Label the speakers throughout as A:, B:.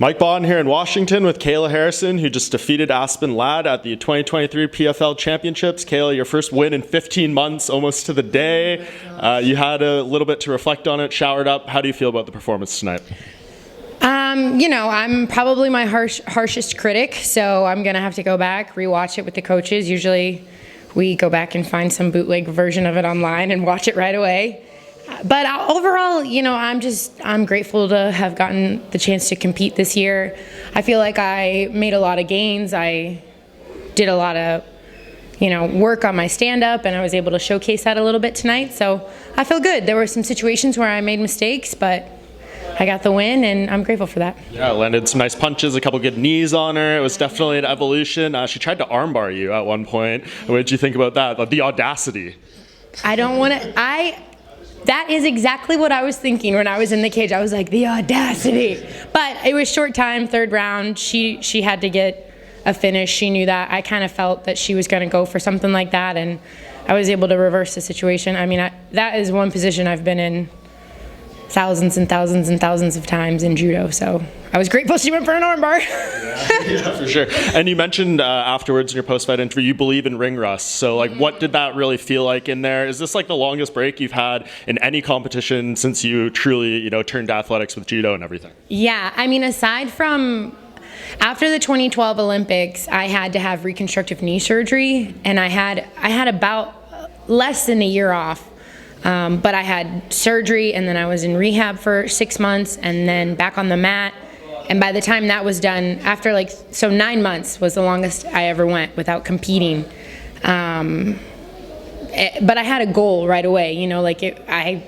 A: Mike Bohn here in Washington with Kayla Harrison, who just defeated Aspen Ladd at the 2023 PFL Championships. Kayla, your first win in 15 months, almost to the day. You had a little bit to reflect on it, showered up. How do you feel about the performance tonight?
B: I'm probably my harshest critic, so I'm going to have to go back, rewatch it with the coaches. Usually we go back and find some bootleg version of it online and watch it right away. But overall, I'm grateful to have gotten the chance to compete this year. I feel like I made a lot of gains. I did a lot of, work on my stand-up, and I was able to showcase that a little bit tonight. So I feel good. There were some situations where I made mistakes, but I got the win, and I'm grateful for that.
A: Yeah, landed some nice punches, a couple good knees on her. It was definitely an evolution. She tried to armbar you at one point. What did you think about that? The audacity. That is exactly what I was thinking when I was in the cage. I was like, the audacity. But it was short time, third round. She had to get a finish. She knew that. I kind of felt that she was going to go for something like that, and I was able to reverse the situation. I mean, that is one position I've been in thousands and thousands and thousands of times in judo. So I was grateful she went for an armbar. Yeah, for sure. And you mentioned afterwards in your post-fight interview, you believe in ring rust. So what did that really feel like in there? Is this the longest break you've had in any competition since you truly, turned to athletics with judo and everything?
B: Yeah, I mean, aside from after the 2012 Olympics, I had to have reconstructive knee surgery, and I had about less than a year off. But I had surgery, and then I was in rehab for 6 months, and then back on the mat. And by the time that was done, after 9 months was the longest I ever went without competing. But I had a goal right away, I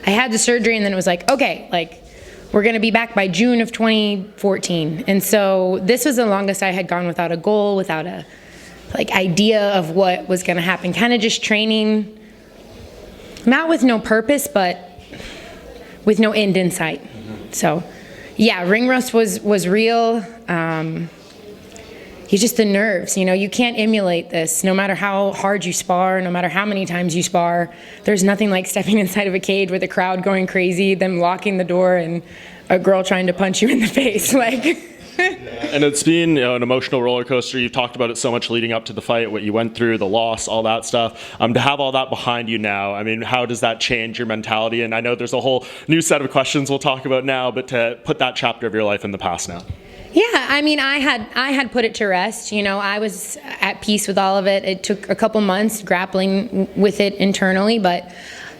B: had the surgery, and then it was okay, we're going to be back by June of 2014. And so this was the longest I had gone without a goal, without a idea of what was going to happen, kind of just training. Not with no purpose, but with no end in sight. So, yeah, ring rust was real. It's just the nerves. You can't emulate this. No matter how hard you spar, no matter how many times you spar, there's nothing like stepping inside of a cage with a crowd going crazy, them locking the door, and a girl trying to punch you in the face.
A: And it's been an emotional roller coaster. You've talked about it so much leading up to the fight, what you went through, the loss, all that stuff. To have all that behind you now, I mean, how does that change your mentality? And I know there's a whole new set of questions we'll talk about now, but to put that chapter of your life in the past now.
B: Yeah, I mean, I had put it to rest. I was at peace with all of it. It took a couple months grappling with it internally, but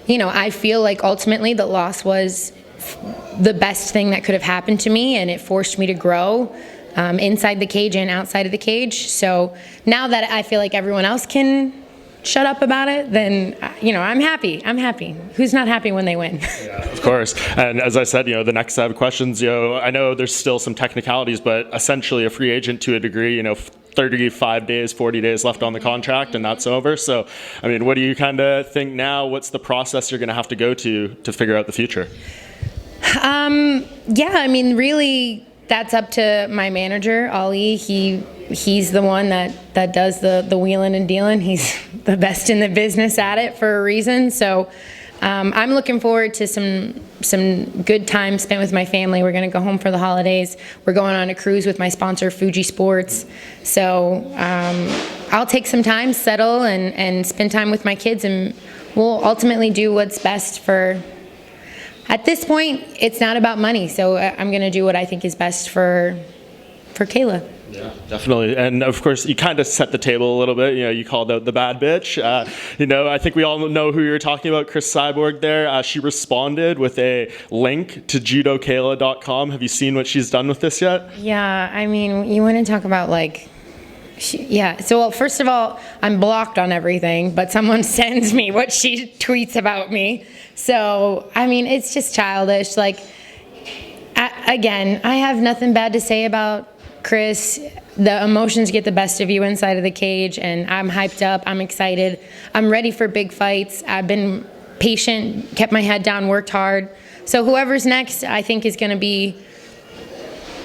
B: I feel like ultimately the loss was the best thing that could have happened to me, and it forced me to grow inside the cage and outside of the cage. So now that I feel like everyone else can shut up about it, then I'm happy. Who's not happy when they win?
A: Yeah, of course. And as I said, the next set of questions, I know there's still some technicalities, but essentially a free agent to a degree, 35 days, 40 days left on the contract, and that's over. So, I mean, what do you kind of think now? What's the process you're going to have to go to figure out the future?
B: Yeah, I mean, really, that's up to my manager, Ali. He's the one that does the wheeling and dealing. He's the best in the business at it for a reason. So I'm looking forward to some good time spent with my family. We're going to go home for the holidays. We're going on a cruise with my sponsor, Fuji Sports. So I'll take some time, settle, and spend time with my kids, and we'll ultimately do what's best for. At this point, it's not about money, so I'm going to do what I think is best for Kayla.
A: Yeah, definitely. And of course, you kind of set the table a little bit. You called out the bad bitch. I think we all know who you're talking about, Cris Cyborg there. She responded with a link to judokayla.com. Have you seen what she's done with this yet?
B: Yeah, I mean, you want to talk about so first of all, I'm blocked on everything, but someone sends me what she tweets about me. So, I mean, it's just childish. Again, I have nothing bad to say about Cris. The emotions get the best of you inside of the cage, and I'm hyped up. I'm excited. I'm ready for big fights. I've been patient, kept my head down, worked hard. So whoever's next, I think, is going to be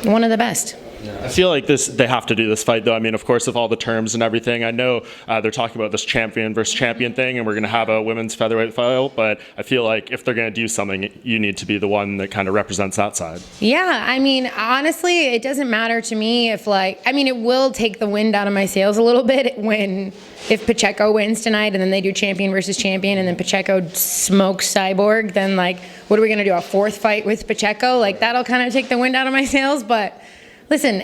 B: one of the best.
C: I feel like they have to do this fight, though. I mean, of course, with all the terms and everything. I know they're talking about this champion versus champion thing, and we're going to have a women's featherweight fight, but I feel like if they're going to do something, you need to be the one that kind of represents that side.
B: Yeah, I mean, honestly, it doesn't matter to me if, it will take the wind out of my sails a little bit if Pacheco wins tonight and then they do champion versus champion and then Pacheco smokes Cyborg, then, what are we going to do, a fourth fight with Pacheco? That'll kind of take the wind out of my sails, but listen,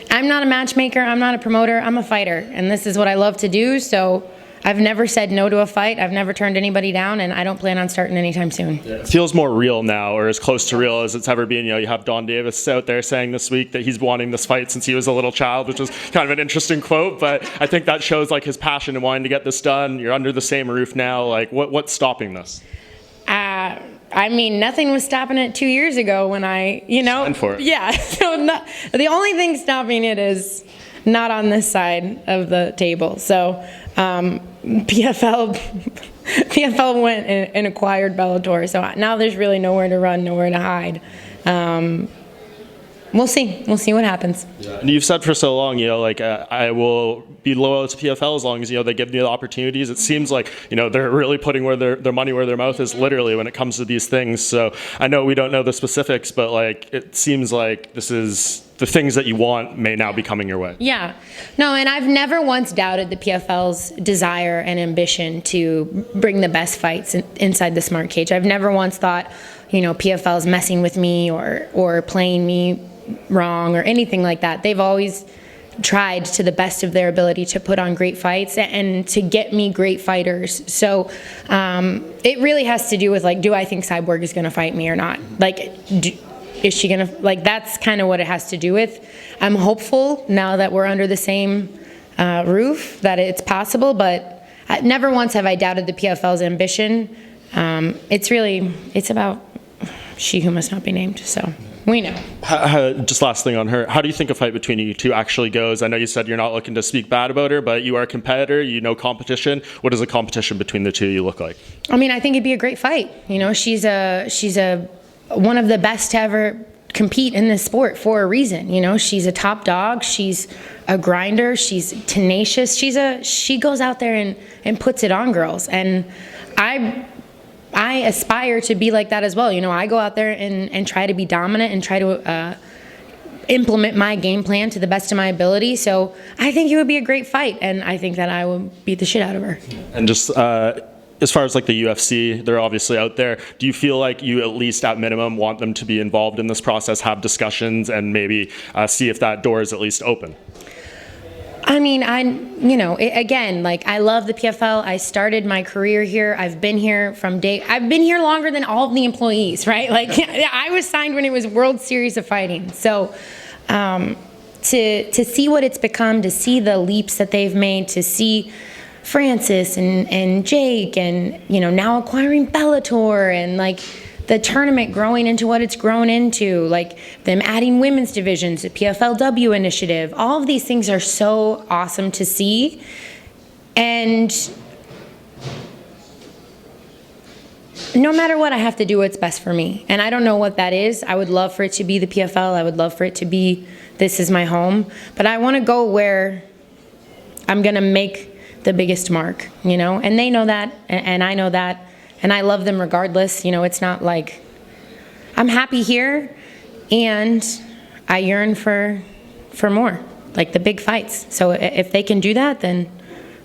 B: I'm not a matchmaker, I'm not a promoter, I'm a fighter, and this is what I love to do, so I've never said no to a fight, I've never turned anybody down, and I don't plan on starting anytime soon.
C: It feels more real now, or as close to real as it's ever been. You have Don Davis out there saying this week that he's wanting this fight since he was a little child, which was kind of an interesting quote, but I think that shows his passion in wanting to get this done. You're under the same roof now. What's stopping this?
B: Nothing was stopping it 2 years ago when
C: Stand for it.
B: Yeah. So the only thing stopping it is not on this side of the table. So PFL went and acquired Bellator. So now there's really nowhere to run, nowhere to hide. We'll see. We'll see what happens.
C: Yeah. And you've said for so long, I will be loyal to PFL as long as, they give me the opportunities. It seems like, they're really putting their money where their mouth is, literally, when it comes to these things. So I know we don't know the specifics, but it seems like this is the things that you want may now be coming your way.
B: Yeah. No, and I've never once doubted the PFL's desire and ambition to bring the best fights inside the smart cage. I've never once thought, PFL's messing with me or playing me wrong or anything like that. They've always tried to the best of their ability to put on great fights and to get me great fighters. So it really has to do with do I think Cyborg is going to fight me or not? Is she going to, that's kind of what it has to do with. I'm hopeful now that we're under the same roof that it's possible, but never once have I doubted the PFL's ambition. It's about she who must not be named, so we know.
C: Just last thing on her, how do you think a fight between you two actually goes? I know you said you're not looking to speak bad about her, but you are a competitor, competition. What does a competition between the two you look like?
B: I think it'd be a great fight. She's one of the best to ever compete in this sport for a reason. She's a top dog, she's a grinder, she's tenacious, she goes out there and puts it on girls, and I aspire to be like that as well. I go out there and try to be dominant and try to implement my game plan to the best of my ability. So I think it would be a great fight, and I think that I will beat the shit out of her.
C: And just as far as the UFC, they're obviously out there. Do you feel like you at least at minimum want them to be involved in this process, have discussions, and maybe see if that door is at least open?
B: I love the PFL. I started my career here. I've been here I've been here longer than all of the employees, right? I was signed when it was World Series of Fighting. So to see what it's become, to see the leaps that they've made, to see Francis and Jake and, now acquiring Bellator and the tournament growing into what it's grown into, them adding women's divisions, the PFLW initiative, all of these things are so awesome to see. And no matter what, I have to do what's best for me. And I don't know what that is. I would love for it to be the PFL. I would love for it to be, this is my home. But I want to go where I'm going to make the biggest mark, and they know that, and I know that. And I love them regardless. It's not I'm happy here, and I yearn for more, the big fights. So if they can do that, then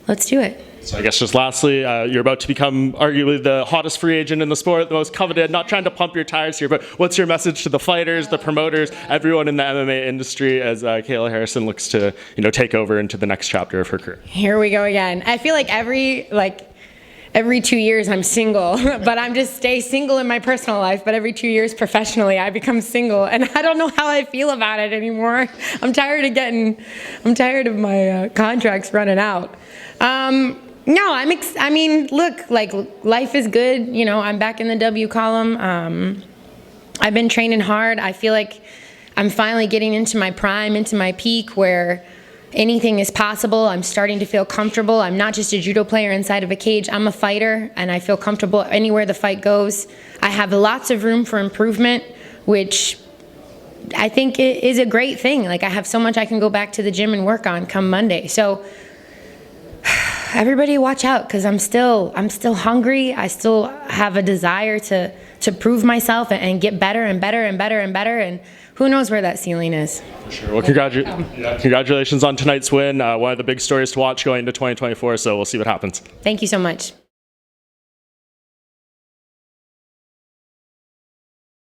B: let's do it.
C: So I guess just lastly, you're about to become arguably the hottest free agent in the sport, the most coveted. Not trying to pump your tires here, but what's your message to the fighters, the promoters, everyone in the MMA industry as Kayla Harrison looks to take over into the next chapter of her career?
B: Here we go again. I feel like every 2 years I'm single, but I'm just stay single in my personal life, but every 2 years professionally I become single, and I don't know how I feel about it anymore. I'm tired of my contracts running out. No, look, life is good. I'm back in the W column. I've been training hard. I feel like I'm finally getting into my prime, into my peak where anything is possible. I'm starting to feel comfortable. I'm not just a judo player inside of a cage. I'm a fighter, and I feel comfortable anywhere the fight goes. I have lots of room for improvement, which I think it is a great thing. Like, I have so much I can go back to the gym and work on come Monday. So everybody watch out, because I'm still hungry. I still have a desire to prove myself and get better and better and better and better. And who knows where that ceiling is.
C: Sure. Well, congratulations on tonight's win. One of the big stories to watch going into 2024, so we'll see what happens.
B: Thank you so much.